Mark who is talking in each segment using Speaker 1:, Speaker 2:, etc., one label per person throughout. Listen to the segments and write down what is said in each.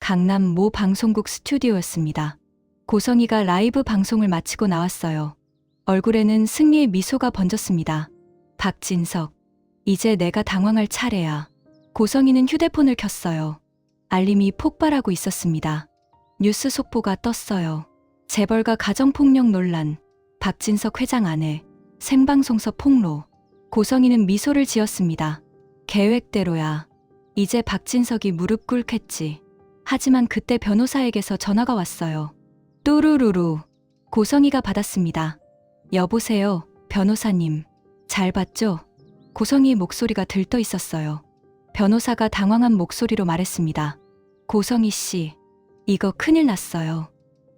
Speaker 1: 강남 모 방송국 스튜디오였습니다. 고성이가 라이브 방송을 마치고 나왔어요. 얼굴에는 승리의 미소가 번졌습니다. 박진석, 이제 내가 당황할 차례야. 고성이는 휴대폰을 켰어요. 알림이 폭발하고 있었습니다. 뉴스 속보가 떴어요. 재벌가 가정폭력 논란, 박진석 회장 아내, 생방송서 폭로. 고성이는 미소를 지었습니다. 계획대로야. 이제 박진석이 무릎 꿇겠지. 하지만 그때 변호사에게서 전화가 왔어요. 뚜루루루. 고성이가 받았습니다. 여보세요, 변호사님. 잘 봤죠? 고성이의 목소리가 들떠 있었어요. 변호사가 당황한 목소리로 말했습니다. 고성이 씨, 이거 큰일 났어요.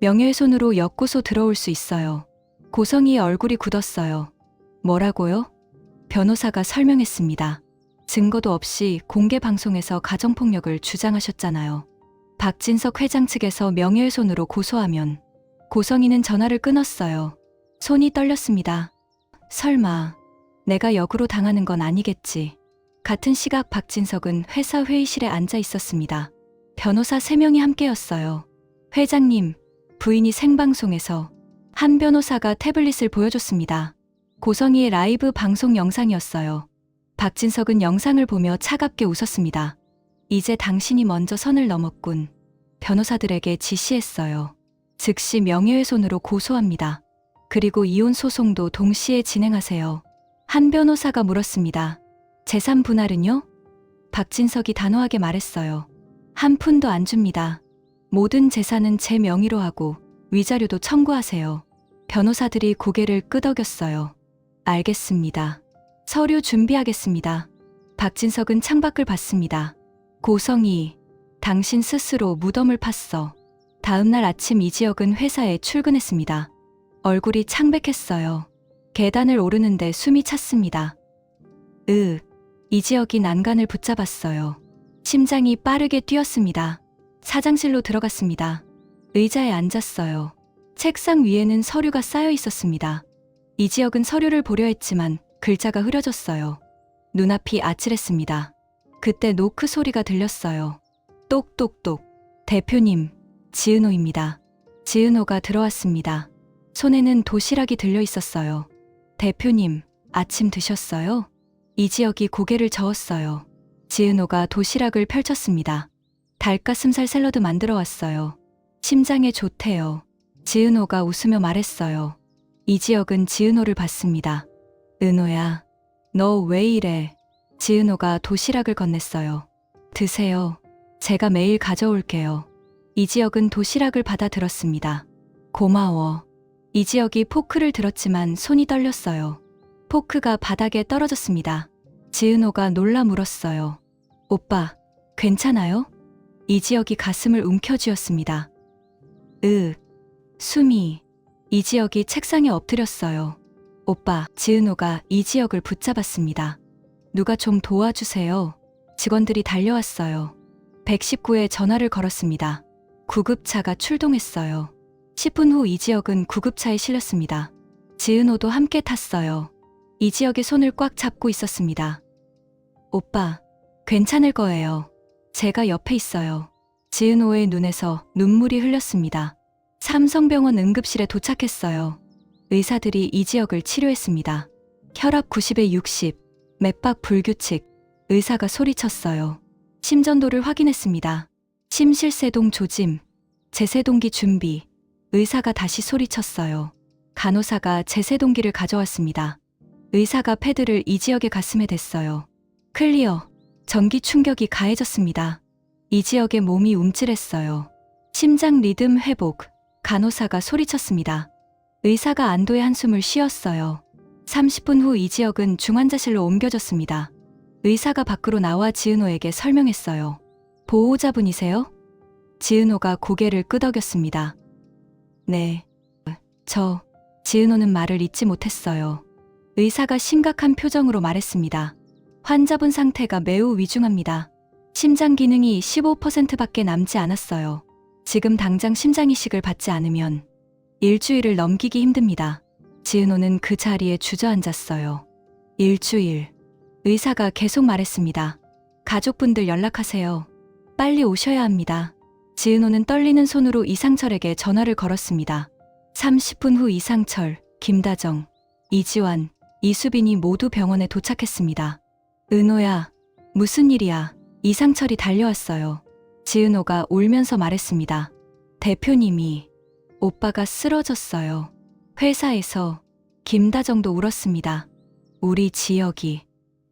Speaker 1: 명예훼손으로 역고소 들어올 수 있어요. 고성이의 얼굴이 굳었어요. 뭐라고요? 변호사가 설명했습니다. 증거도 없이 공개 방송에서 가정폭력을 주장하셨잖아요. 박진석 회장 측에서 명예훼손으로 고소하면. 고성이는 전화를 끊었어요. 손이 떨렸습니다. 설마 내가 역으로 당하는 건 아니겠지. 같은 시각 박진석은 회사 회의실에 앉아 있었습니다. 변호사 3명이 함께였어요. 회장님, 부인이 생방송에서. 한 변호사가 태블릿을 보여줬습니다. 고성이의 라이브 방송 영상이었어요. 박진석은 영상을 보며 차갑게 웃었습니다. 이제 당신이 먼저 선을 넘었군. 변호사들에게 지시했어요. 즉시 명예훼손으로 고소합니다. 그리고 이혼 소송도 동시에 진행하세요. 한 변호사가 물었습니다. 재산 분할은요? 박진석이 단호하게 말했어요. 한 푼도 안 줍니다. 모든 재산은 제 명의로 하고 위자료도 청구하세요. 변호사들이 고개를 끄덕였어요. 알겠습니다. 서류 준비하겠습니다. 박진석은 창밖을 봤습니다. 고성이, 당신 스스로 무덤을 팠어. 다음 날 아침 이지혁은 회사에 출근했습니다. 얼굴이 창백했어요. 계단을 오르는데 숨이 찼습니다. 이지혁이 난간을 붙잡았어요. 심장이 빠르게 뛰었습니다. 사장실로 들어갔습니다. 의자에 앉았어요. 책상 위에는 서류가 쌓여 있었습니다. 이지혁은 서류를 보려 했지만 글자가 흐려졌어요. 눈앞이 아찔했습니다. 그때 노크 소리가 들렸어요. 똑똑똑. 대표님, 지은호입니다. 지은호가 들어왔습니다. 손에는 도시락이 들려 있었어요. 대표님, 아침 드셨어요? 이지혁이 고개를 저었어요. 지은호가 도시락을 펼쳤습니다. 닭가슴살 샐러드 만들어 왔어요. 심장에 좋대요. 지은호가 웃으며 말했어요. 이지혁은 지은호를 봤습니다. 은호야, 너 왜 이래? 지은호가 도시락을 건넸어요. 드세요. 제가 매일 가져올게요. 이지혁은 도시락을 받아 들었습니다. 고마워. 이지혁이 포크를 들었지만 손이 떨렸어요. 포크가 바닥에 떨어졌습니다. 지은호가 놀라 물었어요. 오빠, 괜찮아요? 이지혁이 가슴을 움켜쥐었습니다. 숨이. 이지혁이 책상에 엎드렸어요. 오빠, 지은호가 이지혁을 붙잡았습니다. 누가 좀 도와주세요. 직원들이 달려왔어요. 119에 전화를 걸었습니다. 구급차가 출동했어요. 10분 후 이지혁은 구급차에 실렸습니다. 지은호도 함께 탔어요. 이지혁의 손을 꽉 잡고 있었습니다. 오빠, 괜찮을 거예요. 제가 옆에 있어요. 지은호의 눈에서 눈물이 흘렸습니다. 삼성병원 응급실에 도착했어요. 의사들이 이지혁을 치료했습니다. 혈압 90에 60, 맥박 불규칙. 의사가 소리쳤어요. 심전도를 확인했습니다. 심실세동 조짐, 제세동기 준비. 의사가 다시 소리쳤어요. 간호사가 제세동기를 가져왔습니다. 의사가 패드를 이지혁의 가슴에 댔어요. 클리어. 전기 충격이 가해졌습니다. 이지혁의 몸이 움찔했어요. 심장 리듬 회복. 간호사가 소리쳤습니다. 의사가 안도의 한숨을 쉬었어요. 30분 후 이지혁은 중환자실로 옮겨졌습니다. 의사가 밖으로 나와 지은호에게 설명했어요. 보호자분이세요? 지은호가 고개를 끄덕였습니다. 네. 지은호는 말을 잇지 못했어요. 의사가 심각한 표정으로 말했습니다. 환자분 상태가 매우 위중합니다. 심장 기능이 15%밖에 남지 않았어요. 지금 당장 심장 이식을 받지 않으면 일주일을 넘기기 힘듭니다. 지은호는 그 자리에 주저앉았어요. 일주일. 의사가 계속 말했습니다. 가족분들 연락하세요. 빨리 오셔야 합니다. 지은호는 떨리는 손으로 이상철에게 전화를 걸었습니다. 30분 후 이상철, 김다정, 이지환, 이수빈이 모두 병원에 도착했습니다. 은호야, 무슨 일이야? 이상철이 달려왔어요. 지은호가 울면서 말했습니다. 대표님이, 오빠가 쓰러졌어요. 회사에서. 김다정도 울었습니다. 우리 지혁이.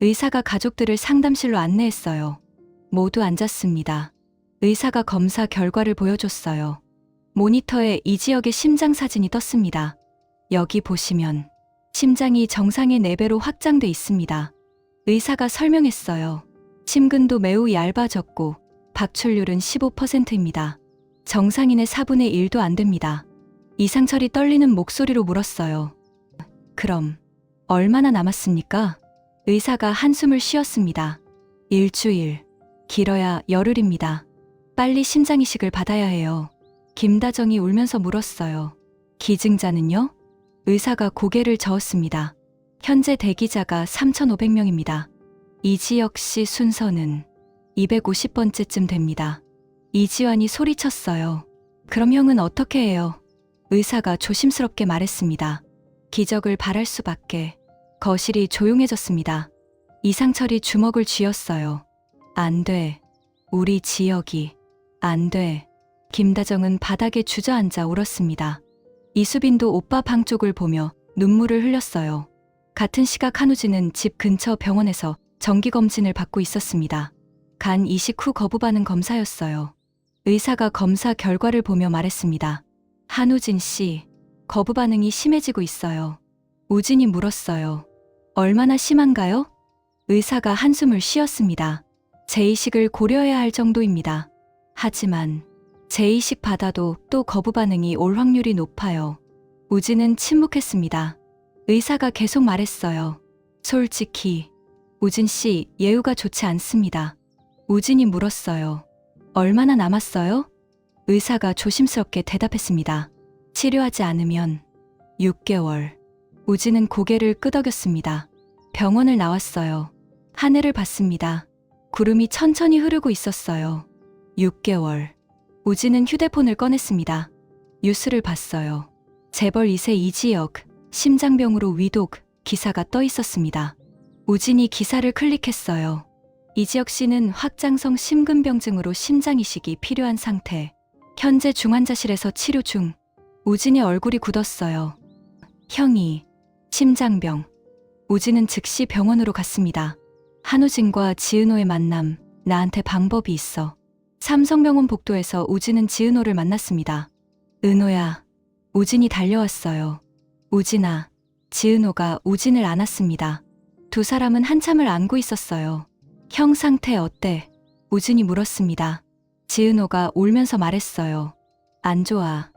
Speaker 1: 의사가 가족들을 상담실로 안내했어요. 모두 앉았습니다. 의사가 검사 결과를 보여줬어요. 모니터에 이지혁의 심장 사진이 떴습니다. 여기 보시면 심장이 정상의 4배로 확장돼 있습니다. 의사가 설명했어요. 심근도 매우 얇아졌고 박출률은 15%입니다. 정상인의 4분의 1도 안 됩니다. 이상철이 떨리는 목소리로 물었어요. 그럼 얼마나 남았습니까? 의사가 한숨을 쉬었습니다. 일주일, 길어야 열흘입니다. 빨리 심장 이식을 받아야 해요. 김다정이 울면서 물었어요. 기증자는요? 의사가 고개를 저었습니다. 현재 대기자가 3,500명입니다. 이지혁 씨 순서는 250번째쯤 됩니다. 이지환이 소리쳤어요. 그럼 형은 어떻게 해요? 의사가 조심스럽게 말했습니다. 기적을 바랄 수밖에. 거실이 조용해졌습니다. 이상철이 주먹을 쥐었어요. 안 돼. 우리 지혁이. 안 돼. 김다정은 바닥에 주저앉아 울었습니다. 이수빈도 오빠 방 쪽을 보며 눈물을 흘렸어요. 같은 시각 한우진은 집 근처 병원에서 정기검진을 받고 있었습니다. 간 이식 후 거부 반응 검사였어요. 의사가 검사 결과를 보며 말했습니다. 한우진 씨, 거부 반응이 심해지고 있어요. 우진이 물었어요. 얼마나 심한가요? 의사가 한숨을 쉬었습니다. 재이식을 고려해야 할 정도입니다. 하지만 재이식 받아도 또 거부 반응이 올 확률이 높아요. 우진은 침묵했습니다. 의사가 계속 말했어요. 솔직히 우진 씨 예후가 좋지 않습니다. 우진이 물었어요. 얼마나 남았어요? 의사가 조심스럽게 대답했습니다. 치료하지 않으면 6개월. 우진은 고개를 끄덕였습니다. 병원을 나왔어요. 하늘을 봤습니다. 구름이 천천히 흐르고 있었어요. 6개월. 우진은 휴대폰을 꺼냈습니다. 뉴스를 봤어요. 재벌 2세 이지혁, 심장병으로 위독 기사가 떠 있었습니다. 우진이 기사를 클릭했어요. 이지혁 씨는 확장성 심근병증으로 심장 이식이 필요한 상태. 현재 중환자실에서 치료 중. 우진의 얼굴이 굳었어요. 형이 심장병. 우진은 즉시 병원으로 갔습니다. 한우진과 지은호의 만남, 나한테 방법이 있어. 삼성병원 복도에서 우진은 지은호를 만났습니다. 은호야. 우진이 달려왔어요. 우진아. 지은호가 우진을 안았습니다. 두 사람은 한참을 안고 있었어요. 형 상태 어때? 우진이 물었습니다. 지은호가 울면서 말했어요. 안 좋아.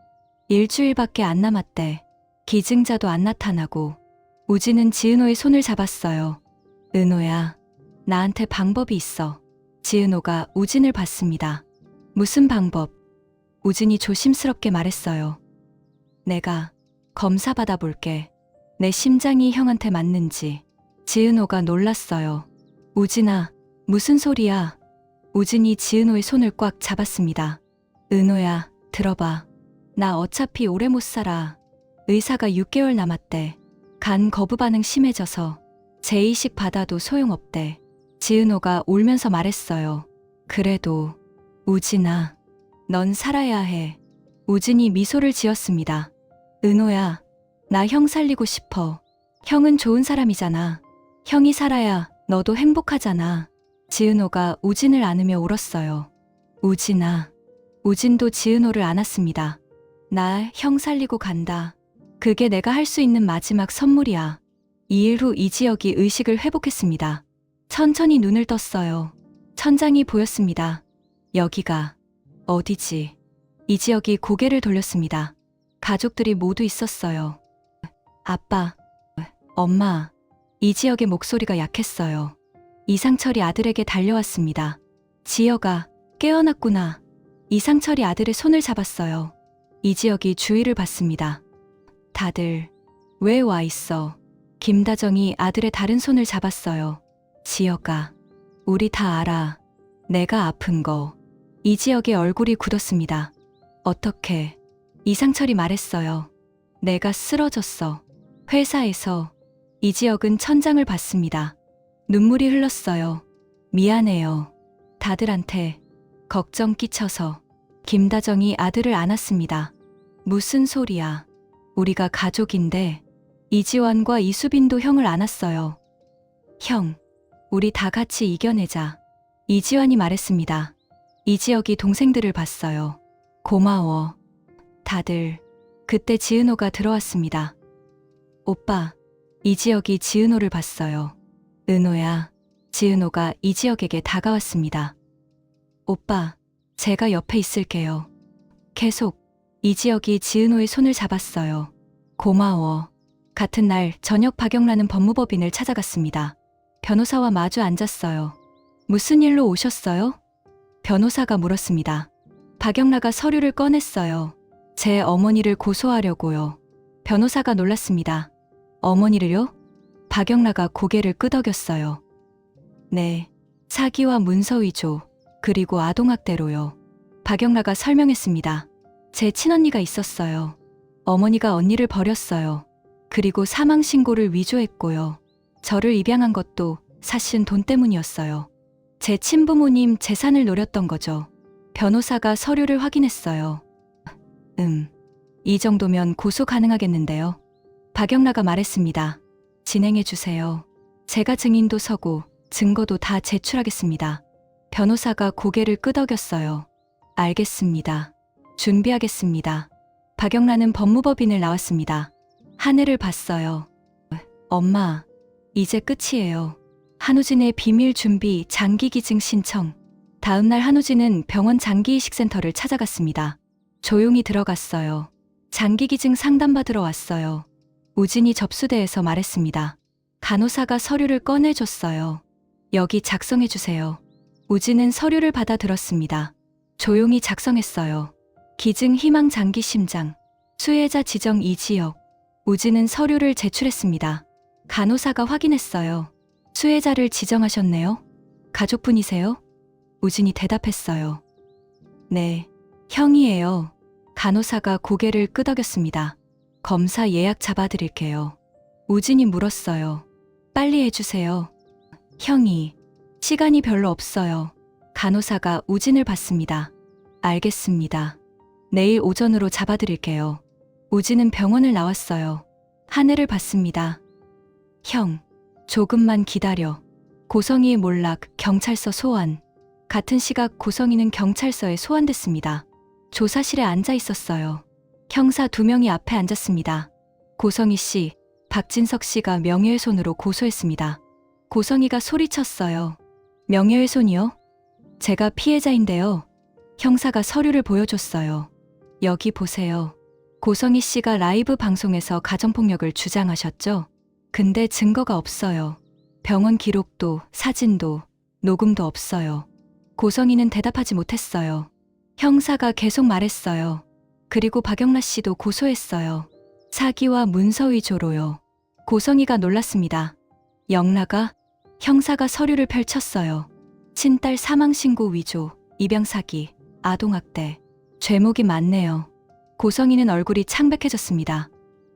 Speaker 1: 일주일밖에 안 남았대. 기증자도 안 나타나고. 우진은 지은호의 손을 잡았어요. 은호야, 나한테 방법이 있어. 지은호가 우진을 봤습니다. 무슨 방법? 우진이 조심스럽게 말했어요. 내가 검사 받아볼게. 내 심장이 형한테 맞는지. 지은호가 놀랐어요. 우진아, 무슨 소리야? 우진이 지은호의 손을 꽉 잡았습니다. 은호야, 들어봐. 나 어차피 오래 못 살아. 의사가 6개월 남았대. 간 거부 반응 심해져서 재이식 받아도 소용없대. 지은호가 울면서 말했어요. 그래도 우진아, 넌 살아야 해. 우진이 미소를 지었습니다. 은호야, 나 형 살리고 싶어. 형은 좋은 사람이잖아. 형이 살아야 너도 행복하잖아. 지은호가 우진을 안으며 울었어요. 우진아. 우진도 지은호를 안았습니다. 나 형 살리고 간다. 그게 내가 할 수 있는 마지막 선물이야. 2일 후 이지혁이 의식을 회복했습니다. 천천히 눈을 떴어요. 천장이 보였습니다. 여기가 어디지? 이지혁이 고개를 돌렸습니다. 가족들이 모두 있었어요. 아빠, 엄마. 이지혁의 목소리가 약했어요. 이상철이 아들에게 달려왔습니다. 지혁아, 깨어났구나. 이상철이 아들의 손을 잡았어요. 이지혁이 주위를 봤습니다. 다들 왜 와 있어? 김다정이 아들의 다른 손을 잡았어요. 지혁아, 우리 다 알아. 내가 아픈 거. 이지혁의 얼굴이 굳었습니다. 어떻게? 이상철이 말했어요. 내가 쓰러졌어. 회사에서. 이지혁은 천장을 봤습니다. 눈물이 흘렀어요. 미안해요. 다들한테 걱정 끼쳐서. 김다정이 아들을 안았습니다. 무슨 소리야. 우리가 가족인데. 이지환과 이수빈도 형을 안았어요. 형, 우리 다 같이 이겨내자. 이지환이 말했습니다. 이지혁이 동생들을 봤어요. 고마워. 다들. 그때 지은호가 들어왔습니다. 오빠, 이지혁이 지은호를 봤어요. 은호야. 지은호가 이지혁에게 다가왔습니다. 오빠, 제가 옆에 있을게요. 계속. 이지혁이 지은호의 손을 잡았어요. 고마워. 같은 날 저녁 박영란은 법무법인을 찾아갔습니다. 변호사와 마주 앉았어요. 무슨 일로 오셨어요? 변호사가 물었습니다. 박영라가 서류를 꺼냈어요. 제 어머니를 고소하려고요. 변호사가 놀랐습니다. 어머니를요? 박영라가 고개를 끄덕였어요. 네, 사기와 문서 위조, 그리고 아동학대로요. 박영라가 설명했습니다. 제 친언니가 있었어요. 어머니가 언니를 버렸어요. 그리고 사망신고를 위조했고요. 저를 입양한 것도 사실은 돈 때문이었어요. 제 친부모님 재산을 노렸던 거죠. 변호사가 서류를 확인했어요. 이 정도면 고소 가능하겠는데요. 박영라가 말했습니다. 진행해 주세요. 제가 증인도 서고 증거도 다 제출하겠습니다. 변호사가 고개를 끄덕였어요. 알겠습니다. 준비하겠습니다. 박영란은 법무법인을 나왔습니다. 하늘을 봤어요. 엄마, 이제 끝이에요. 한우진의 비밀 준비 장기기증 신청. 다음 날 한우진은 병원 장기이식센터를 찾아갔습니다. 조용히 들어갔어요. 장기기증 상담받으러 왔어요. 우진이 접수대에서 말했습니다. 간호사가 서류를 꺼내줬어요. 여기 작성해주세요. 우진은 서류를 받아 들었습니다. 조용히 작성했어요. 기증 희망 장기 심장. 수혜자 지정 이지혁. 우진은 서류를 제출했습니다. 간호사가 확인했어요. 수혜자를 지정하셨네요. 가족분이세요? 우진이 대답했어요. 네, 형이에요. 간호사가 고개를 끄덕였습니다. 검사 예약 잡아드릴게요. 우진이 물었어요. 빨리 해주세요. 형이. 시간이 별로 없어요. 간호사가 우진을 봤습니다. 알겠습니다. 내일 오전으로 잡아드릴게요. 우진은 병원을 나왔어요. 하늘을 봤습니다. 형, 조금만 기다려. 고성이의 몰락, 경찰서 소환. 같은 시각 고성이는 경찰서에 소환됐습니다. 조사실에 앉아 있었어요. 형사 2명이 앞에 앉았습니다. 고성희 씨, 박진석 씨가 명예훼손으로 고소했습니다. 고성희가 소리쳤어요. 명예훼손이요? 제가 피해자인데요. 형사가 서류를 보여줬어요. 여기 보세요. 고성희 씨가 라이브 방송에서 가정폭력을 주장하셨죠? 근데 증거가 없어요. 병원 기록도, 사진도, 녹음도 없어요. 고성희는 대답하지 못했어요. 형사가 계속 말했어요. 그리고 박영라 씨도 고소했어요. 사기와 문서 위조로요. 고성희가 놀랐습니다. 영라가? 형사가 서류를 펼쳤어요. 친딸 사망신고 위조, 입양사기, 아동학대. 죄목이 많네요. 고성희는 얼굴이 창백해졌습니다.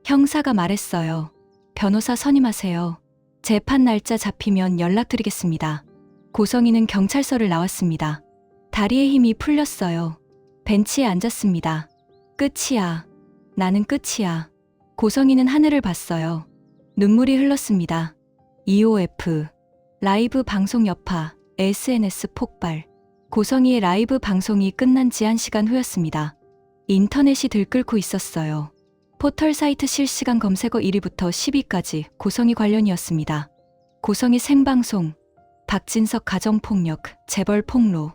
Speaker 1: 형사가 말했어요. 변호사 선임하세요. 재판 날짜 잡히면 연락드리겠습니다. 고성희는 경찰서를 나왔습니다. 다리에 힘이 풀렸어요. 벤치에 앉았습니다. 끝이야. 나는 끝이야. 고성희는 하늘을 봤어요. 눈물이 흘렀습니다. EOF, 라이브 방송 여파, SNS 폭발. 고성희의 라이브 방송이 끝난 지 1시간 후였습니다. 인터넷이 들끓고 있었어요. 포털 사이트 실시간 검색어 1위부터 10위까지 고성희 관련이었습니다. 고성희 생방송, 박진석 가정폭력, 재벌 폭로.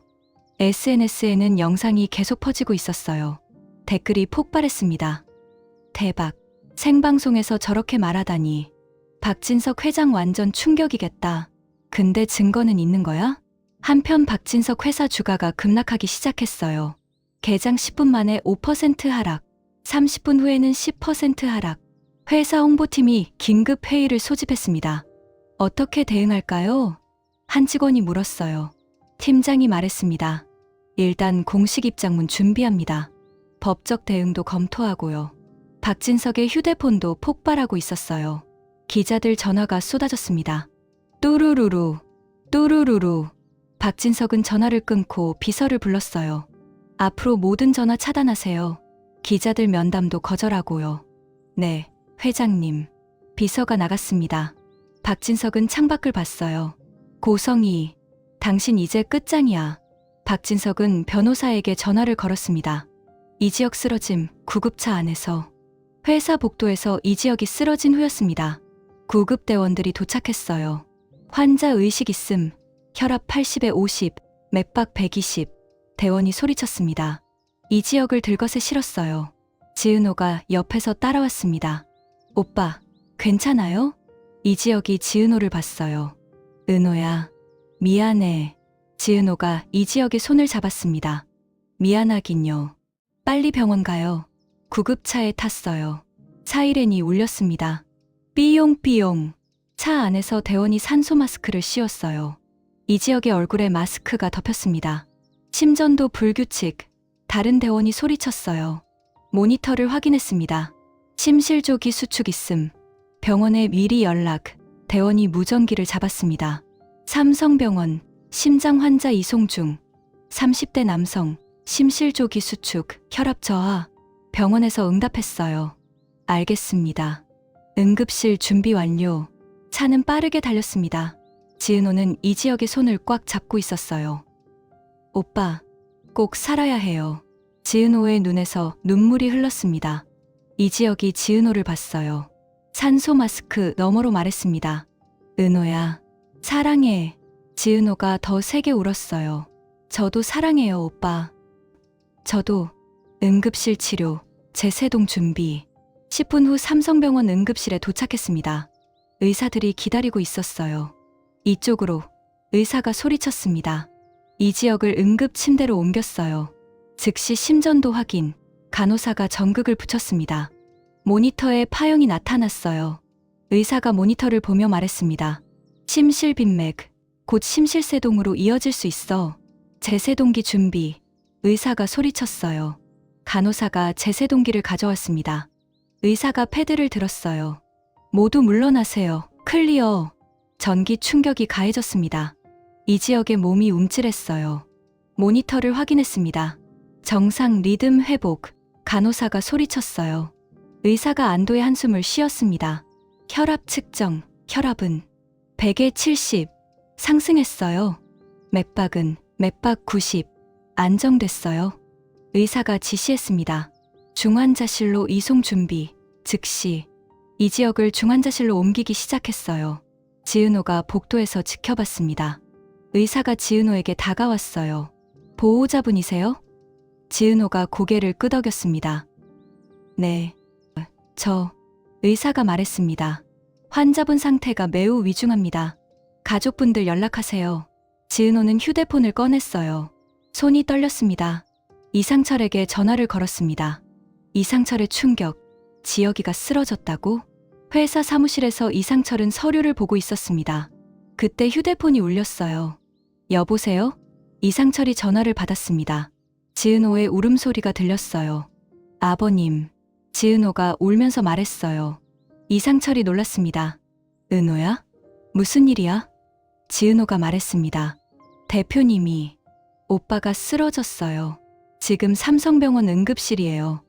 Speaker 1: SNS에는 영상이 계속 퍼지고 있었어요. 댓글이 폭발했습니다. 대박. 생방송에서 저렇게 말하다니. 박진석 회장 완전 충격이겠다. 근데 증거는 있는 거야? 한편 박진석 회사 주가가 급락하기 시작했어요. 개장 10분 만에 5% 하락, 30분 후에는 10% 하락. 회사 홍보팀이 긴급 회의를 소집했습니다. 어떻게 대응할까요? 한 직원이 물었어요. 팀장이 말했습니다. 일단 공식 입장문 준비합니다. 법적 대응도 검토하고요. 박진석의 휴대폰도 폭발하고 있었어요. 기자들 전화가 쏟아졌습니다. 뚜루루루, 뚜루루루. 박진석은 전화를 끊고 비서를 불렀어요. 앞으로 모든 전화 차단하세요. 기자들 면담도 거절하고요. 네, 회장님. 비서가 나갔습니다. 박진석은 창밖을 봤어요. 고성희, 당신 이제 끝장이야. 박진석은 변호사에게 전화를 걸었습니다. 이지혁 쓰러짐, 구급차 안에서. 회사 복도에서 이지혁이 쓰러진 후였습니다. 구급대원들이 도착했어요. 환자 의식 있음, 혈압 80에 50, 맥박 120. 대원이 소리쳤습니다. 이지혁을 들것에 실었어요. 지은호가 옆에서 따라왔습니다. 오빠, 괜찮아요? 이지혁이 지은호를 봤어요. 은호야, 미안해. 지은호가 이지혁의 손을 잡았습니다. 미안하긴요. 빨리 병원 가요. 구급차에 탔어요. 사이렌이 울렸습니다. 삐용삐용. 차 안에서 대원이 산소 마스크를 씌웠어요. 이지혁의 얼굴에 마스크가 덮였습니다. 심전도 불규칙. 다른 대원이 소리쳤어요. 모니터를 확인했습니다. 심실조기 수축 있음. 병원에 미리 연락. 대원이 무전기를 잡았습니다. 삼성병원 심장 환자 이송 중. 30대 남성 심실조기 수축 혈압 저하. 병원에서 응답했어요. 알겠습니다. 응급실 준비 완료. 차는 빠르게 달렸습니다. 지은호는 이지혁의 손을 꽉 잡고 있었어요. 오빠, 꼭 살아야 해요. 지은호의 눈에서 눈물이 흘렀습니다. 이지혁이 지은호를 봤어요. 산소 마스크 너머로 말했습니다. 은호야, 사랑해. 지은호가 더 세게 울었어요. 저도 사랑해요, 오빠. 저도. 응급실 치료, 제세동 준비. 10분 후 삼성병원 응급실에 도착했습니다. 의사들이 기다리고 있었어요. 이쪽으로. 의사가 소리쳤습니다. 이지혁을 응급 침대로 옮겼어요. 즉시 심전도 확인. 간호사가 전극을 붙였습니다. 모니터에 파형이 나타났어요. 의사가 모니터를 보며 말했습니다. 심실빈맥, 곧 심실세동으로 이어질 수 있어. 제세동기 준비. 의사가 소리쳤어요. 간호사가 제세동기를 가져왔습니다. 의사가 패드를 들었어요. 모두 물러나세요. 클리어. 전기 충격이 가해졌습니다. 이지혁의 몸이 움찔했어요. 모니터를 확인했습니다. 정상 리듬 회복. 간호사가 소리쳤어요. 의사가 안도의 한숨을 쉬었습니다. 혈압 측정. 혈압은 100에 70. 상승했어요. 맥박은 맥박 90. 안정됐어요. 의사가 지시했습니다. 중환자실로 이송 준비. 즉시 이지혁을 중환자실로 옮기기 시작했어요. 지은호가 복도에서 지켜봤습니다. 의사가 지은호에게 다가왔어요. 보호자분이세요? 지은호가 고개를 끄덕였습니다. 네, 의사가 말했습니다. 환자분 상태가 매우 위중합니다. 가족분들 연락하세요. 지은호는 휴대폰을 꺼냈어요. 손이 떨렸습니다. 이상철에게 전화를 걸었습니다. 이상철의 충격. 지혁이가 쓰러졌다고? 회사 사무실에서 이상철은 서류를 보고 있었습니다. 그때 휴대폰이 울렸어요. 여보세요? 이상철이 전화를 받았습니다. 지은호의 울음소리가 들렸어요. 아버님. 지은호가 울면서 말했어요. 이상철이 놀랐습니다. 은호야? 무슨 일이야? 지은호가 말했습니다. 대표님이. 오빠가 쓰러졌어요. 지금 삼성병원 응급실이에요.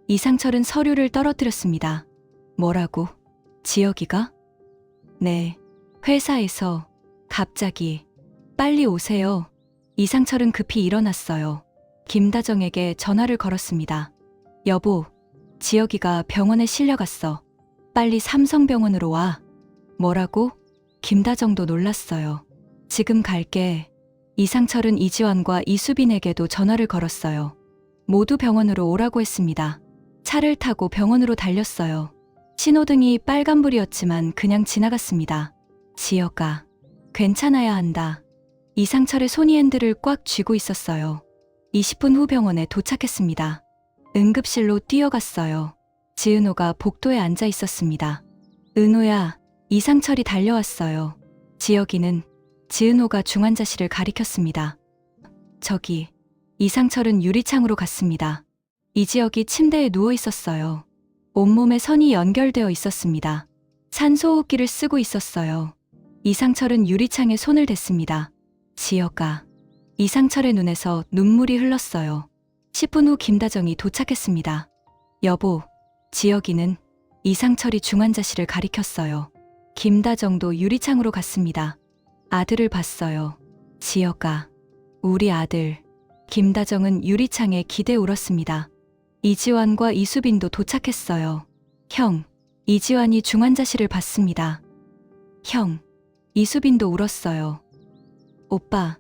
Speaker 1: 이상철은 서류를 떨어뜨렸습니다. 뭐라고? 지혁이가? 네, 회사에서. 갑자기. 빨리 오세요. 이상철은 급히 일어났어요. 김다정에게 전화를 걸었습니다. 여보, 지혁이가 병원에 실려갔어. 빨리 삼성병원으로 와. 뭐라고? 김다정도 놀랐어요. 지금 갈게. 이상철은 이지환과 이수빈에게도 전화를 걸었어요. 모두 병원으로 오라고 했습니다. 차를 타고 병원으로 달렸어요. 신호등이 빨간불이었지만 그냥 지나갔습니다. 지혁아, 괜찮아야 한다. 이상철의 손이 핸들을 꽉 쥐고 있었어요. 20분 후 병원에 도착했습니다. 응급실로 뛰어갔어요. 지은호가 복도에 앉아 있었습니다. 은호야, 이상철이 달려왔어요. 지혁이는. 지은호가 중환자실을 가리켰습니다. 저기, 이상철은 유리창으로 갔습니다. 이지혁이 침대에 누워 있었어요. 온몸에 선이 연결되어 있었습니다. 산소호흡기를 쓰고 있었어요. 이상철은 유리창에 손을 댔습니다. 지혁아. 이상철의 눈에서 눈물이 흘렀어요. 10분 후 김다정이 도착했습니다. 여보, 지혁이는? 이상철이 중환자실을 가리켰어요. 김다정도 유리창으로 갔습니다. 아들을 봤어요. 지혁아, 우리 아들. 김다정은 유리창에 기대 울었습니다. 이지환과 이수빈도 도착했어요. 형, 이지환이 중환자실을 봤습니다. 형, 이수빈도 울었어요. 오빠,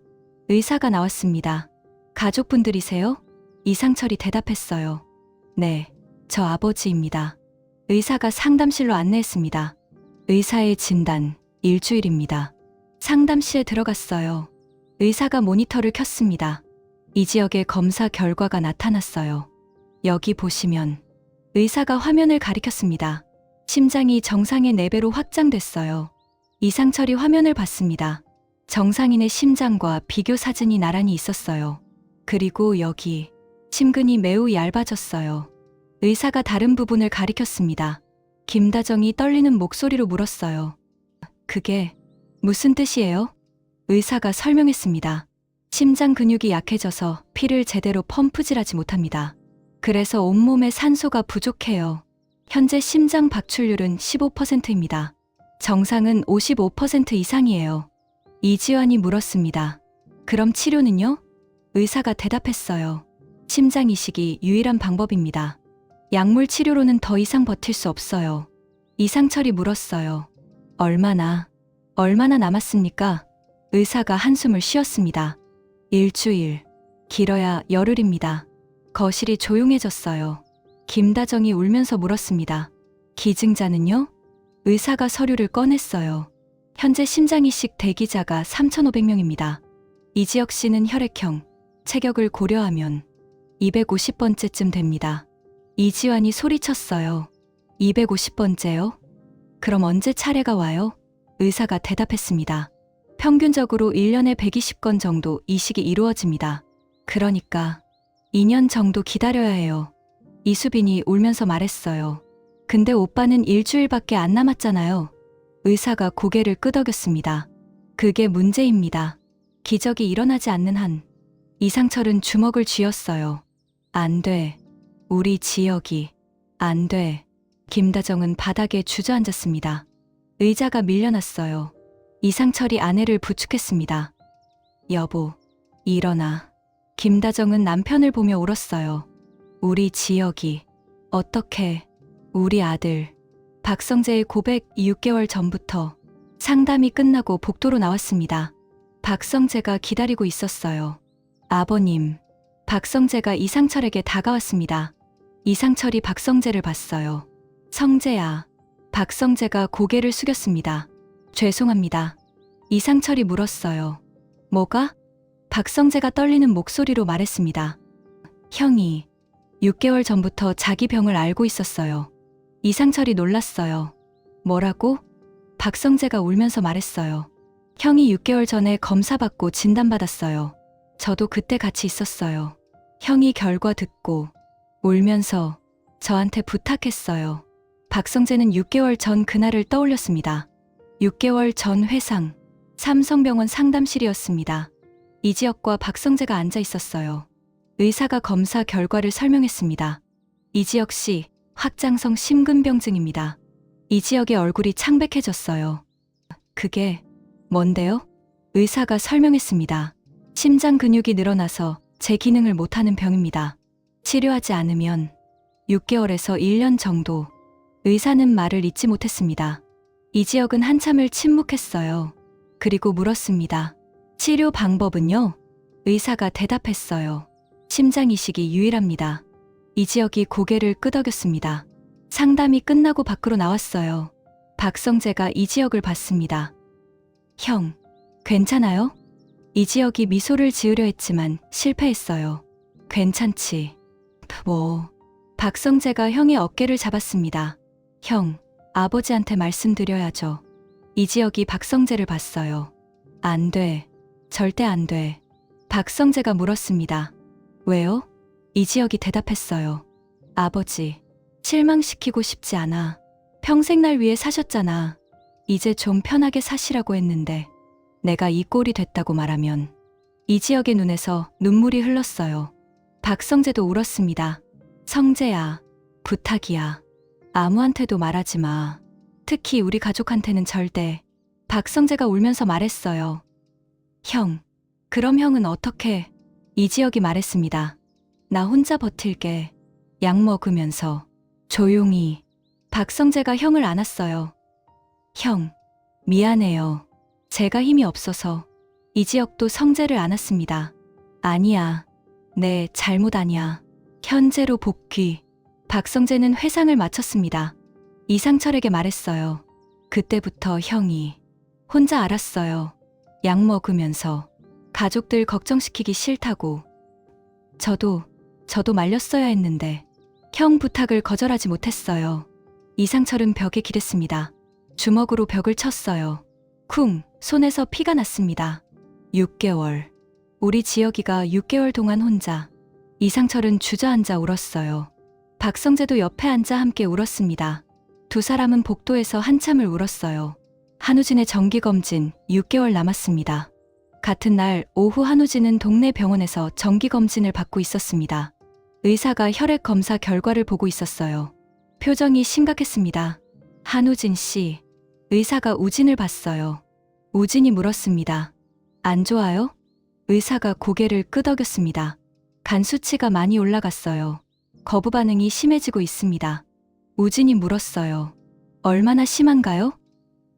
Speaker 1: 의사가 나왔습니다. 가족분들이세요? 이상철이 대답했어요. 네, 저 아버지입니다. 의사가 상담실로 안내했습니다. 의사의 진단, 일주일입니다. 상담실에 들어갔어요. 의사가 모니터를 켰습니다. 이지혁의 검사 결과가 나타났어요. 여기 보시면 의사가 화면을 가리켰습니다. 심장이 정상의 4배로 확장됐어요. 이상철이 화면을 봤습니다. 정상인의 심장과 비교 사진이 나란히 있었어요. 그리고 여기 심근이 매우 얇아졌어요. 의사가 다른 부분을 가리켰습니다. 김다정이 떨리는 목소리로 물었어요. 그게 무슨 뜻이에요? 의사가 설명했습니다. 심장 근육이 약해져서 피를 제대로 펌프질하지 못합니다. 그래서 온몸에 산소가 부족해요. 현재 심장 박출률은 15%입니다. 정상은 55% 이상이에요. 이지환이 물었습니다. 그럼 치료는요? 의사가 대답했어요. 심장 이식이 유일한 방법입니다. 약물 치료로는 더 이상 버틸 수 없어요. 이상철이 물었어요. 얼마나 남았습니까? 의사가 한숨을 쉬었습니다. 일주일, 길어야 열흘입니다. 거실이 조용해졌어요. 김다정이 울면서 물었습니다. 기증자는요? 의사가 서류를 꺼냈어요. 현재 심장이식 대기자가 3,500명입니다. 이지혁 씨는 혈액형, 체격을 고려하면 250번째쯤 됩니다. 이지환이 소리쳤어요. 250번째요? 그럼 언제 차례가 와요? 의사가 대답했습니다. 평균적으로 1년에 120건 정도 이식이 이루어집니다. 그러니까 2년 정도 기다려야 해요. 이수빈이 울면서 말했어요. 근데 오빠는 일주일밖에 안 남았잖아요. 의사가 고개를 끄덕였습니다. 그게 문제입니다. 기적이 일어나지 않는 한. 이상철은 주먹을 쥐었어요. 안 돼. 우리 지혁이. 안 돼. 김다정은 바닥에 주저앉았습니다. 의자가 밀려났어요. 이상철이 아내를 부축했습니다. 여보, 일어나. 김다정은 남편을 보며 울었어요. 우리 지혁이. 어떻게. 우리 아들. 박성재의 고백 6개월 전부터 상담이 끝나고 복도로 나왔습니다. 박성재가 기다리고 있었어요. 아버님. 박성재가 이상철에게 다가왔습니다. 이상철이 박성재를 봤어요. 성재야. 박성재가 고개를 숙였습니다. 죄송합니다. 이상철이 물었어요. 뭐가? 박성재가 떨리는 목소리로 말했습니다. 형이 6개월 전부터 자기 병을 알고 있었어요. 이상철이 놀랐어요. 뭐라고? 박성재가 울면서 말했어요. 형이 6개월 전에 검사받고 진단받았어요. 저도 그때 같이 있었어요. 형이 결과 듣고 울면서 저한테 부탁했어요. 박성재는 6개월 전 그날을 떠올렸습니다. 6개월 전 회상, 삼성병원 상담실이었습니다. 이지혁과 박성재가 앉아 있었어요. 의사가 검사 결과를 설명했습니다. 이지혁 씨, 확장성 심근병증입니다. 이지혁의 얼굴이 창백해졌어요. 그게 뭔데요? 의사가 설명했습니다. 심장 근육이 늘어나서 제 기능을 못하는 병입니다. 치료하지 않으면 6개월에서 1년 정도. 의사는 말을 잇지 못했습니다. 이지혁은 한참을 침묵했어요. 그리고 물었습니다. 치료 방법은요? 의사가 대답했어요. 심장 이식이 유일합니다. 이지혁이 고개를 끄덕였습니다. 상담이 끝나고 밖으로 나왔어요. 박성재가 이지혁을 봤습니다. 형, 괜찮아요? 이지혁이 미소를 지으려 했지만 실패했어요. 괜찮지. 뭐. 박성재가 형의 어깨를 잡았습니다. 형, 아버지한테 말씀드려야죠. 이지혁이 박성재를 봤어요. 안 돼. 절대 안 돼. 박성재가 물었습니다. 왜요? 이지혁이 대답했어요. 아버지, 실망시키고 싶지 않아. 평생 날 위해 사셨잖아. 이제 좀 편하게 사시라고 했는데 내가 이 꼴이 됐다고 말하면. 이지혁의 눈에서 눈물이 흘렀어요. 박성재도 울었습니다. 성재야, 부탁이야. 아무한테도 말하지 마. 특히 우리 가족한테는 절대. 박성재가 울면서 말했어요. 형, 그럼 형은 어떻게? 이지혁이 말했습니다. 나 혼자 버틸게. 약 먹으면서. 조용히. 박성재가 형을 안았어요. 형, 미안해요. 제가 힘이 없어서. 이지혁도 성재를 안았습니다. 아니야. 내 잘못 아니야. 현재로 복귀. 박성재는 회상을 마쳤습니다. 이상철에게 말했어요. 그때부터 형이 혼자 알았어요. 약 먹으면서 가족들 걱정시키기 싫다고. 저도 말렸어야 했는데 형 부탁을 거절하지 못했어요. 이상철은 벽에 기댔습니다. 주먹으로 벽을 쳤어요. 쿵, 손에서 피가 났습니다. 6개월. 우리 지혁이가 6개월 동안 혼자. 이상철은 주저앉아 울었어요. 박성재도 옆에 앉아 함께 울었습니다. 두 사람은 복도에서 한참을 울었어요. 한우진의 정기검진 6개월 남았습니다. 같은 날 오후 한우진은 동네 병원에서 정기검진을 받고 있었습니다. 의사가 혈액 검사 결과를 보고 있었어요. 표정이 심각했습니다. 한우진 씨, 의사가 우진을 봤어요. 우진이 물었습니다. 안 좋아요? 의사가 고개를 끄덕였습니다. 간 수치가 많이 올라갔어요. 거부 반응이 심해지고 있습니다. 우진이 물었어요. 얼마나 심한가요?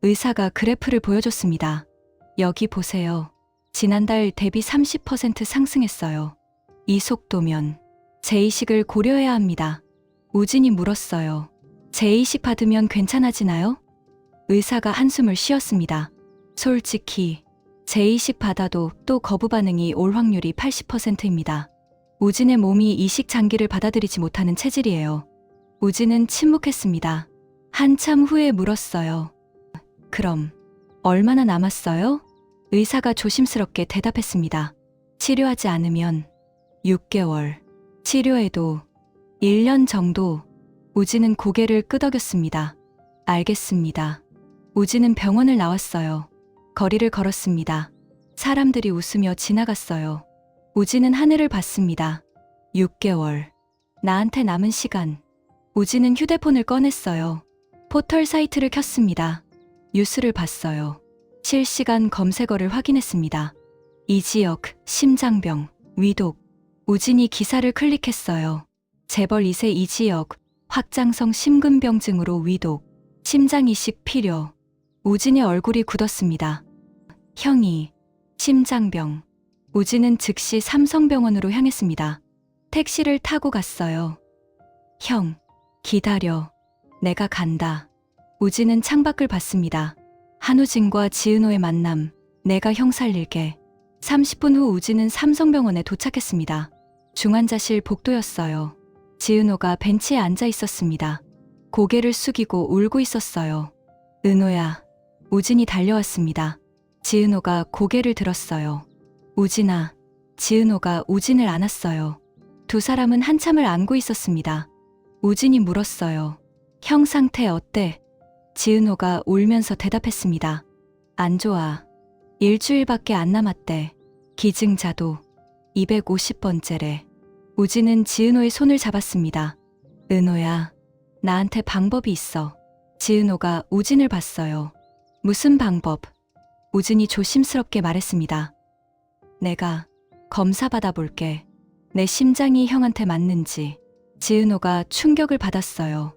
Speaker 1: 의사가 그래프를 보여줬습니다. 여기 보세요. 지난달 대비 30% 상승했어요. 이 속도면 재이식을 고려해야 합니다. 우진이 물었어요. 재이식 받으면 괜찮아지나요? 의사가 한숨을 쉬었습니다. 솔직히 재이식 받아도 또 거부 반응이 올 확률이 80%입니다. 우진의 몸이 이식 장기를 받아들이지 못하는 체질이에요. 우진은 침묵했습니다. 한참 후에 물었어요. 그럼 얼마나 남았어요? 의사가 조심스럽게 대답했습니다. 치료하지 않으면 6개월, 치료해도 1년 정도. 우진은 고개를 끄덕였습니다. 알겠습니다. 우진은 병원을 나왔어요. 거리를 걸었습니다. 사람들이 웃으며 지나갔어요. 우진은 하늘을 봤습니다. 6개월. 나한테 남은 시간. 우진은 휴대폰을 꺼냈어요. 포털 사이트를 켰습니다. 뉴스를 봤어요. 실시간 검색어를 확인했습니다. 이지혁, 심장병, 위독. 우진이 기사를 클릭했어요. 재벌 2세 이지혁, 확장성 심근병증으로 위독, 심장 이식 필요. 우진의 얼굴이 굳었습니다. 형이 심장병. 우진은 즉시 삼성병원으로 향했습니다. 택시를 타고 갔어요. 형, 기다려. 내가 간다. 우진은 창밖을 봤습니다. 한우진과 지은호의 만남. 내가 형 살릴게. 30분 후 우진은 삼성병원에 도착했습니다. 중환자실 복도였어요. 지은호가 벤치에 앉아 있었습니다. 고개를 숙이고 울고 있었어요. 은호야. 우진이 달려왔습니다. 지은호가 고개를 들었어요. 우진아. 지은호가 우진을 안았어요. 두 사람은 한참을 안고 있었습니다. 우진이 물었어요. 형 상태 어때? 지은호가 울면서 대답했습니다. 안 좋아. 일주일밖에 안 남았대. 기증자도 250번째래. 우진은 지은호의 손을 잡았습니다. 은호야, 나한테 방법이 있어. 지은호가 우진을 봤어요. 무슨 방법? 우진이 조심스럽게 말했습니다. 내가 검사 받아볼게. 내 심장이 형한테 맞는지. 지은호가 충격을 받았어요.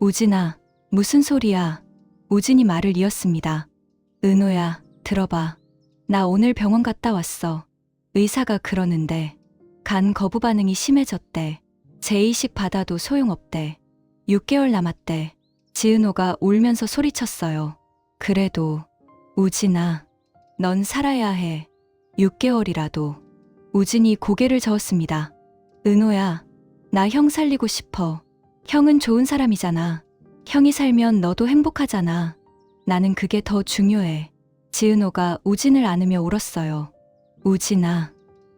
Speaker 1: 우진아, 무슨 소리야? 우진이 말을 이었습니다. 은호야, 들어봐. 나 오늘 병원 갔다 왔어. 의사가 그러는데 간 거부 반응이 심해졌대. 재이식 받아도 소용없대. 6개월 남았대. 지은호가 울면서 소리쳤어요. 그래도 우진아, 넌 살아야 해. 6개월이라도. 우진이 고개를 저었습니다. 은호야, 나 형 살리고 싶어. 형은 좋은 사람이잖아. 형이 살면 너도 행복하잖아. 나는 그게 더 중요해. 지은호가 우진을 안으며 울었어요. 우진아,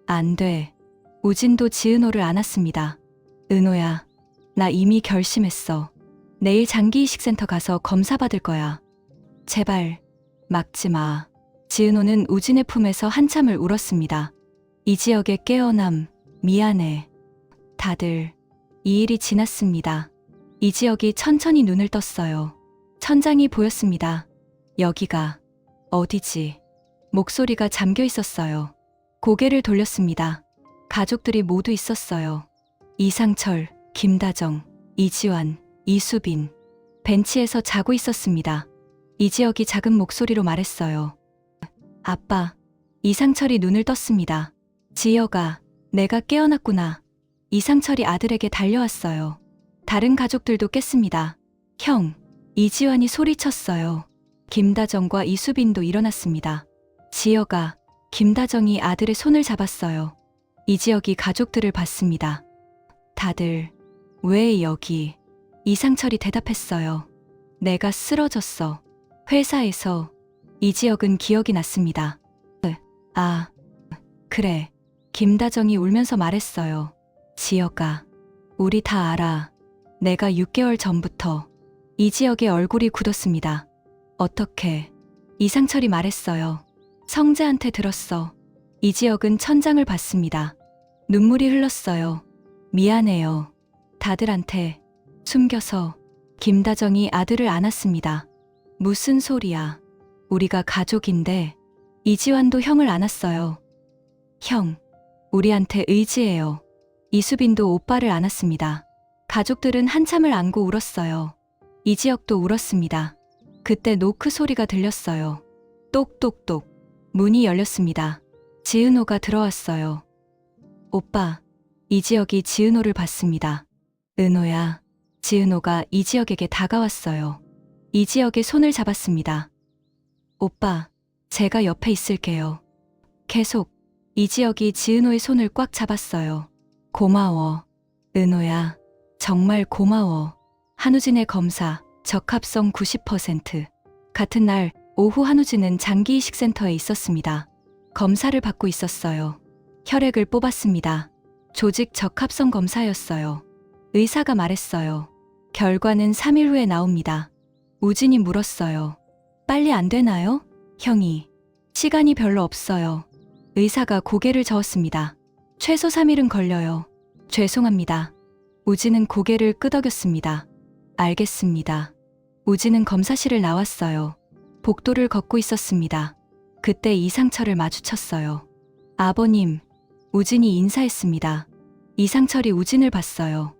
Speaker 1: 안 돼. 우진도 지은호를 안았습니다. 은호야, 나 이미 결심했어. 내일 장기이식센터 가서 검사 받을 거야. 제발, 막지 마. 지은호는 우진의 품에서 한참을 울었습니다. 이 지역의 깨어남, 미안해. 다들, 이 일이 지났습니다. 이 지역이 천천히 눈을 떴어요. 천장이 보였습니다. 여기가 어디지? 목소리가 잠겨 있었어요. 고개를 돌렸습니다. 가족들이 모두 있었어요. 이상철, 김다정, 이지환, 이수빈. 벤치에서 자고 있었습니다. 이지혁이 작은 목소리로 말했어요. 아빠. 이상철이 눈을 떴습니다. 지혁아, 내가 깨어났구나. 이상철이 아들에게 달려왔어요. 다른 가족들도 깼습니다. 형. 이지환이 소리쳤어요. 김다정과 이수빈도 일어났습니다. 지혁아. 김다정이 아들의 손을 잡았어요. 이지혁이 가족들을 봤습니다. 다들, 왜 여기? 이상철이 대답했어요. 내가 쓰러졌어. 회사에서. 이지혁은 기억이 났습니다. 아, 그래. 김다정이 울면서 말했어요. 지혁아, 우리 다 알아. 내가 6개월 전부터. 이지혁의 얼굴이 굳었습니다. 어떻게? 이상철이 말했어요. 성재한테 들었어. 이지혁은 천장을 봤습니다. 눈물이 흘렀어요. 미안해요. 다들한테 숨겨서. 김다정이 아들을 안았습니다. 무슨 소리야. 우리가 가족인데. 이지환도 형을 안았어요. 형, 우리한테 의지해요. 이수빈도 오빠를 안았습니다. 가족들은 한참을 안고 울었어요. 이지혁도 울었습니다. 그때 노크 소리가 들렸어요. 똑똑똑. 문이 열렸습니다. 지은호가 들어왔어요. 오빠. 이지혁이 지은호를 봤습니다. 은호야. 지은호가 이지혁에게 다가왔어요. 이지혁의 손을 잡았습니다. 오빠, 제가 옆에 있을게요. 계속. 이지혁이 지은호의 손을 꽉 잡았어요. 고마워. 은호야, 정말 고마워. 한우진의 검사, 적합성 90%. 같은 날 오후 한우진은 장기이식센터에 있었습니다. 검사를 받고 있었어요. 혈액을 뽑았습니다. 조직 적합성 검사였어요. 의사가 말했어요. 결과는 3일 후에 나옵니다. 우진이 물었어요. 빨리 안 되나요? 형이. 시간이 별로 없어요. 의사가 고개를 저었습니다. 최소 3일은 걸려요. 죄송합니다. 우진은 고개를 끄덕였습니다. 알겠습니다. 우진은 검사실을 나왔어요. 복도를 걷고 있었습니다. 그때 이상철을 마주쳤어요. 아버님. 우진이 인사했습니다. 이상철이 우진을 봤어요.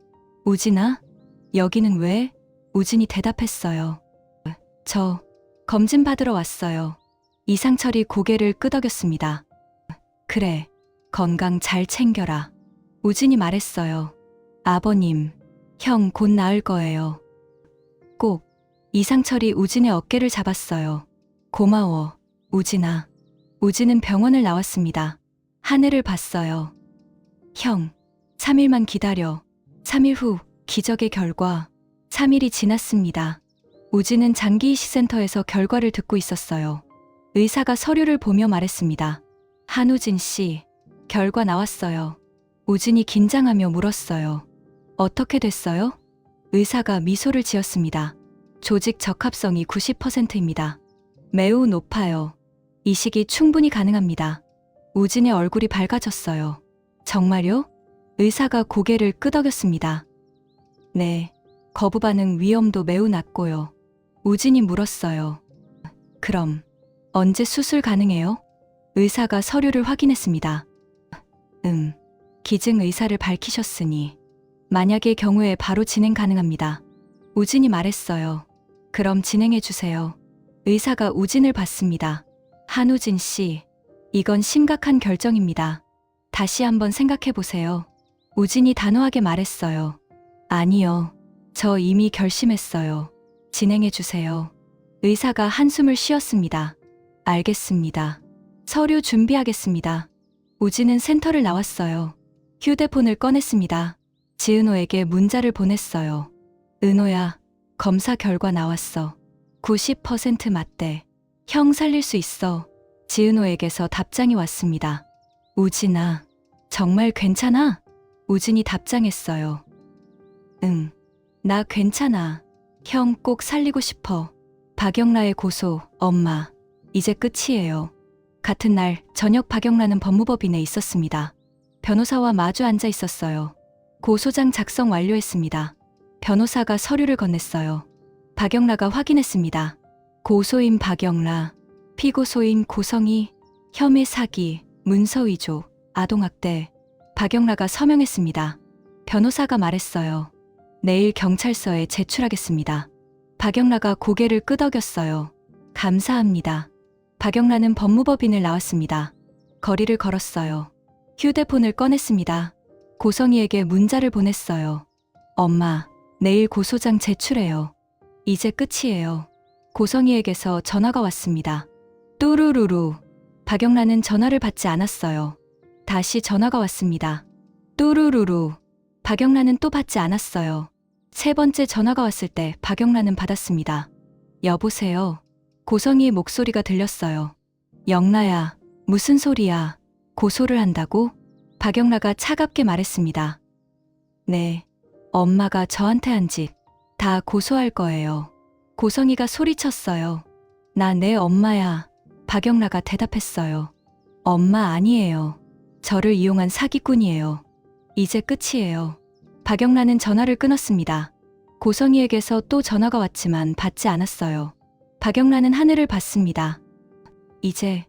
Speaker 1: 우진아? 여기는 왜? 우진이 대답했어요. 저 검진 받으러 왔어요. 이상철이 고개를 끄덕였습니다. 그래, 건강 잘 챙겨라. 우진이 말했어요. 아버님, 형 곧 나을 거예요. 꼭. 이상철이 우진의 어깨를 잡았어요. 고마워, 우진아. 우진은 병원을 나왔습니다. 하늘을 봤어요. 형, 3일만 기다려. 3일 후 기적의 결과. 3일이 지났습니다. 우진은 장기이식센터에서 결과를 듣고 있었어요. 의사가 서류를 보며 말했습니다. 한우진 씨, 결과 나왔어요. 우진이 긴장하며 물었어요. 어떻게 됐어요? 의사가 미소를 지었습니다. 조직 적합성이 90%입니다. 매우 높아요. 이식이 충분히 가능합니다. 우진의 얼굴이 밝아졌어요. 정말요? 의사가 고개를 끄덕였습니다. 네, 거부 반응 위험도 매우 낮고요. 우진이 물었어요. 그럼 언제 수술 가능해요? 의사가 서류를 확인했습니다. 기증 의사를 밝히셨으니 만약의 경우에 바로 진행 가능합니다. 우진이 말했어요. 그럼 진행해 주세요. 의사가 우진을 봤습니다. 한우진 씨, 이건 심각한 결정입니다. 다시 한번 생각해 보세요. 우진이 단호하게 말했어요. 아니요. 저 이미 결심했어요. 진행해 주세요. 의사가 한숨을 쉬었습니다. 알겠습니다. 서류 준비하겠습니다. 우진은 센터를 나왔어요. 휴대폰을 꺼냈습니다. 지은호에게 문자를 보냈어요. 은호야, 검사 결과 나왔어. 90% 맞대. 형 살릴 수 있어. 지은호에게서 답장이 왔습니다. 우진아, 정말 괜찮아? 우진이 답장했어요. 응, 나 괜찮아. 형 꼭 살리고 싶어. 박영라의 고소, 엄마. 이제 끝이에요. 같은 날 저녁 박영라는 법무법인에 있었습니다. 변호사와 마주 앉아 있었어요. 고소장 작성 완료했습니다. 변호사가 서류를 건넸어요. 박영라가 확인했습니다. 고소인 박영라, 피고소인 고성희, 혐의 사기, 문서 위조, 아동학대. 박영라가 서명했습니다. 변호사가 말했어요. 내일 경찰서에 제출하겠습니다. 박영라가 고개를 끄덕였어요. 감사합니다. 박영라는 법무법인을 나왔습니다. 거리를 걸었어요. 휴대폰을 꺼냈습니다. 고성희에게 문자를 보냈어요. 엄마, 내일 고소장 제출해요. 이제 끝이에요. 고성희에게서 전화가 왔습니다. 뚜루루루. 박영라는 전화를 받지 않았어요. 다시 전화가 왔습니다. 뚜루루루. 박영라는 또 받지 않았어요. 세 번째 전화가 왔을 때 박영라는 받았습니다. 여보세요. 고성희의 목소리가 들렸어요. 영라야, 무슨 소리야? 고소를 한다고? 박영라가 차갑게 말했습니다. 네, 엄마가 저한테 한 짓 다 고소할 거예요. 고성희가 소리쳤어요. 나 내 엄마야. 박영라가 대답했어요. 엄마 아니에요. 저를 이용한 사기꾼이에요. 이제 끝이에요. 박영라는 전화를 끊었습니다. 고성희에게서 또 전화가 왔지만 받지 않았어요. 박영라는 하늘을 봤습니다. 이제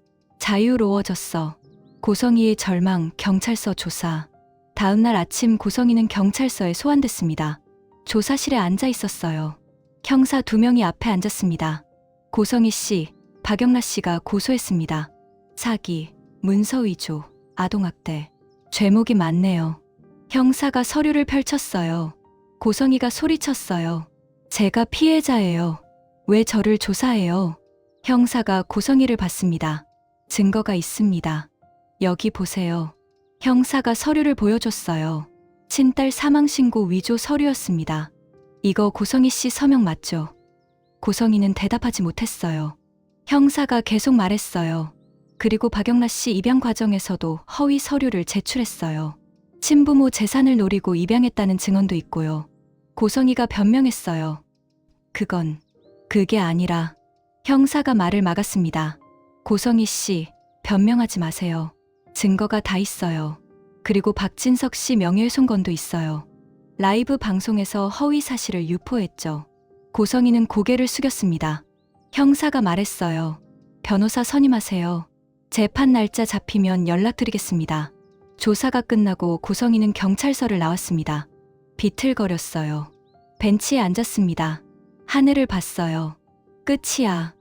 Speaker 1: 자유로워졌어. 고성희의 절망, 경찰서 조사. 다음 날 아침 고성희는 경찰서에 소환됐습니다. 조사실에 앉아 있었어요. 형사 2명이 앞에 앉았습니다. 고성희 씨, 박영라 씨가 고소했습니다. 사기, 문서 위조, 아동학대. 죄목이 많네요. 형사가 서류를 펼쳤어요. 고성희가 소리쳤어요. 제가 피해자예요. 왜 저를 조사해요? 형사가 고성희를 봤습니다. 증거가 있습니다. 여기 보세요. 형사가 서류를 보여줬어요. 친딸 사망신고 위조 서류였습니다. 이거 고성희 씨 서명 맞죠? 고성희는 대답하지 못했어요. 형사가 계속 말했어요. 그리고 박영라 씨 입양 과정에서도 허위 서류를 제출했어요. 친부모 재산을 노리고 입양했다는 증언도 있고요. 고성희가 변명했어요. 그게 아니라. 형사가 말을 막았습니다. 고성희 씨, 변명하지 마세요. 증거가 다 있어요. 그리고 박진석 씨 명예훼손건도 있어요. 라이브 방송에서 허위 사실을 유포했죠. 고성희는 고개를 숙였습니다. 형사가 말했어요. 변호사 선임하세요. 재판 날짜 잡히면 연락드리겠습니다. 조사가 끝나고 고성희는 경찰서를 나왔습니다. 비틀거렸어요. 벤치에 앉았습니다. 하늘을 봤어요. 끝이야.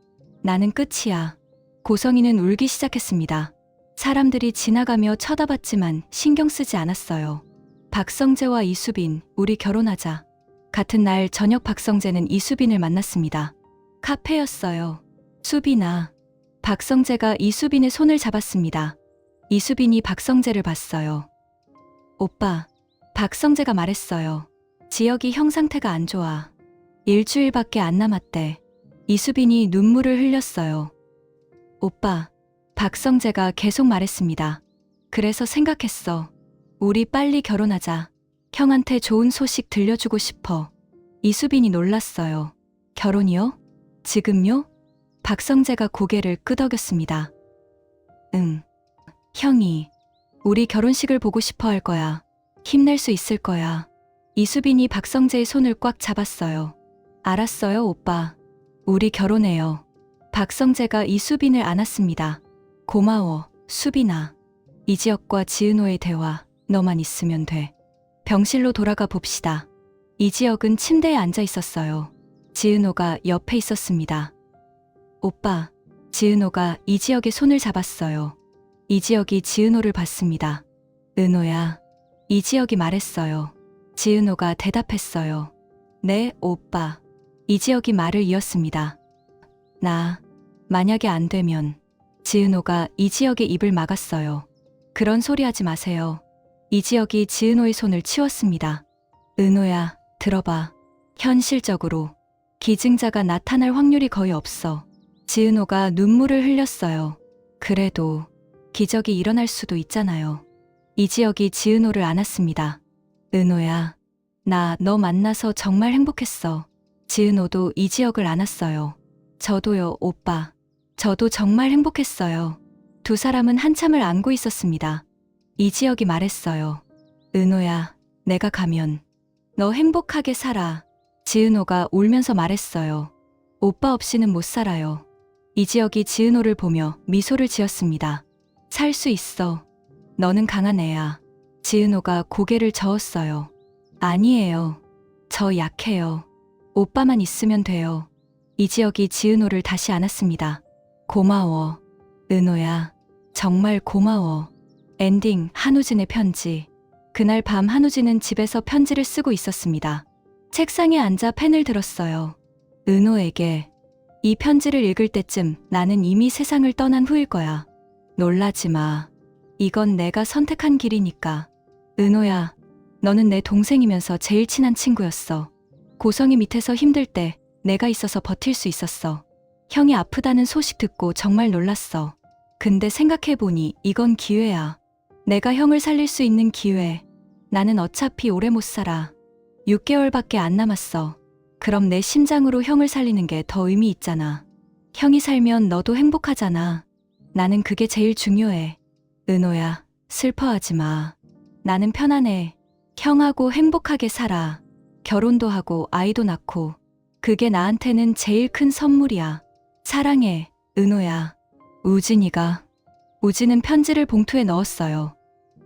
Speaker 1: 나는 끝이야. 고성희는 울기 시작했습니다. 사람들이 지나가며 쳐다봤지만 신경 쓰지 않았어요. 박성재와 이수빈, 우리 결혼하자. 같은 날 저녁 박성재는 이수빈을 만났습니다. 카페였어요. 수빈아. 박성재가 이수빈의 손을 잡았습니다. 이수빈이 박성재를 봤어요. 오빠. 박성재가 말했어요. 지혁이 형 상태가 안 좋아. 일주일밖에 안 남았대. 이수빈이 눈물을 흘렸어요. 오빠. 박성재가 계속 말했습니다. 그래서 생각했어. 우리 빨리 결혼하자. 형한테 좋은 소식 들려주고 싶어. 이수빈이 놀랐어요. 결혼이요? 지금요? 박성재가 고개를 끄덕였습니다. 응. 형이 우리 결혼식을 보고 싶어 할 거야. 힘낼 수 있을 거야. 이수빈이 박성재의 손을 꽉 잡았어요. 알았어요, 오빠. 우리 결혼해요. 박성재가 이수빈을 안았습니다. 고마워, 수빈아. 이지혁과 지은호의 대화, 너만 있으면 돼. 병실로 돌아가 봅시다. 이지혁은 침대에 앉아 있었어요. 지은호가 옆에 있었습니다. 오빠. 지은호가 이지혁의 손을 잡았어요. 이지혁이 지은호를 봤습니다. 은호야. 이지혁이 말했어요. 지은호가 대답했어요. 네, 오빠. 이지혁이 말을 이었습니다. 만약에 안 되면. 지은호가 이지혁의 입을 막았어요. 그런 소리 하지 마세요. 이지혁이 지은호의 손을 치웠습니다. 은호야, 들어봐. 현실적으로 기증자가 나타날 확률이 거의 없어. 지은호가 눈물을 흘렸어요. 그래도 기적이 일어날 수도 있잖아요. 이지혁이 지은호를 안았습니다. 은호야, 나 너 만나서 정말 행복했어. 지은호도 이지혁을 안았어요. 저도요, 오빠. 저도 정말 행복했어요. 두 사람은 한참을 안고 있었습니다. 이지혁이 말했어요. 은호야, 내가 가면 너 행복하게 살아. 지은호가 울면서 말했어요. 오빠 없이는 못 살아요. 이지혁이 지은호를 보며 미소를 지었습니다. 살 수 있어. 너는 강한 애야. 지은호가 고개를 저었어요. 아니에요. 저 약해요. 오빠만 있으면 돼요. 이지혁이 지은호를 다시 안았습니다. 고마워. 은호야. 정말 고마워. 엔딩 한우진의 편지. 그날 밤 한우진은 집에서 편지를 쓰고 있었습니다. 책상에 앉아 펜을 들었어요. 은호에게. 이 편지를 읽을 때쯤 나는 이미 세상을 떠난 후일 거야. 놀라지 마. 이건 내가 선택한 길이니까. 은호야, 너는 내 동생이면서 제일 친한 친구였어. 고성이 밑에서 힘들 때 내가 있어서 버틸 수 있었어. 형이 아프다는 소식 듣고 정말 놀랐어. 근데 생각해보니 이건 기회야. 내가 형을 살릴 수 있는 기회. 나는 어차피 오래 못 살아. 6개월밖에 안 남았어. 그럼 내 심장으로 형을 살리는 게 더 의미 있잖아. 형이 살면 너도 행복하잖아. 나는 그게 제일 중요해. 은호야, 슬퍼하지 마. 나는 편안해. 형하고 행복하게 살아. 결혼도 하고 아이도 낳고. 그게 나한테는 제일 큰 선물이야. 사랑해, 은호야. 우진은 편지를 봉투에 넣었어요.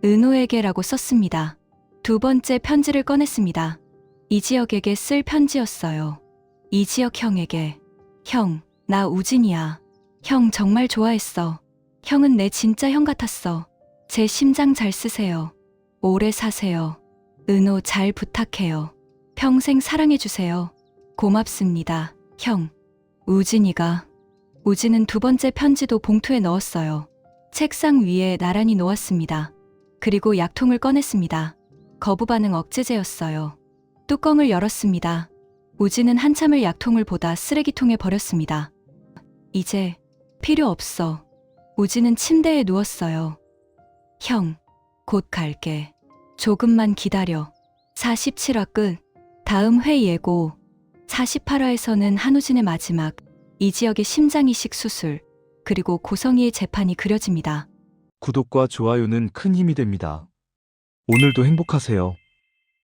Speaker 1: 은호에게라고 썼습니다. 두 번째 편지를 꺼냈습니다. 이지혁에게 쓸 편지였어요. 이지혁 형에게. 형, 나 우진이야. 형 정말 좋아했어. 형은 내 진짜 형 같았어. 제 심장 잘 쓰세요. 오래 사세요. 은호 잘 부탁해요. 평생 사랑해주세요. 고맙습니다, 형. 우진은 두 번째 편지도 봉투에 넣었어요. 책상 위에 나란히 놓았습니다. 그리고 약통을 꺼냈습니다. 거부 반응 억제제였어요. 뚜껑을 열었습니다. 우진은 한참을 약통을 보다 쓰레기통에 버렸습니다. 이제 필요 없어. 우진은 침대에 누웠어요. 형, 곧 갈게. 조금만 기다려. 47화 끝. 다음 회 예고. 48화에서는 한우진의 마지막, 이지혁의 심장이식 수술, 그리고 고성희의 재판이 그려집니다.
Speaker 2: 구독과 좋아요는 큰 힘이 됩니다. 오늘도 행복하세요.